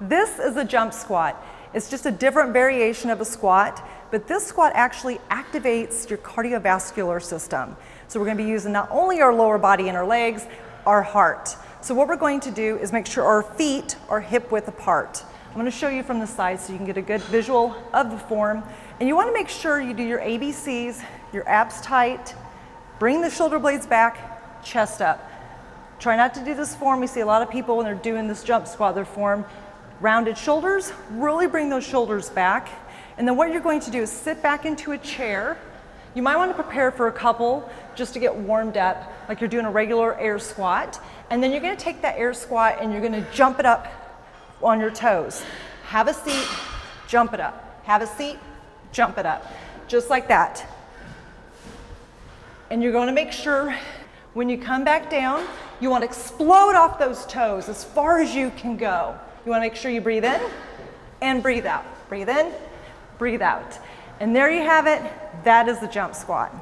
This is a jump squat. It's just a different variation of a squat, but this squat actually activates your cardiovascular system. So we're going to be using not only our lower body and our legs, our heart. So what we're going to do is make sure our feet are hip width apart. I'm going to show you from the side so you can get a good visual of the form. And you want to make sure you do your ABCs, your abs tight, bring the shoulder blades back, chest up. Try not to do this form. We see a lot of people when they're doing this jump squat, their form rounded shoulders, really bring those shoulders back. And then what you're going to do is sit back into a chair. You might want to prepare for a couple just to get warmed up, like you're doing a regular air squat. And then you're going to take that air squat and you're going to jump it up on your toes. Have a seat, jump it up. Have a seat, jump it up. Just like that. And you're going to make sure when you come back down, you want to explode off those toes as far as you can go. You want to make sure you breathe in and breathe out. Breathe in, breathe out. And there you have it. That is the jump squat.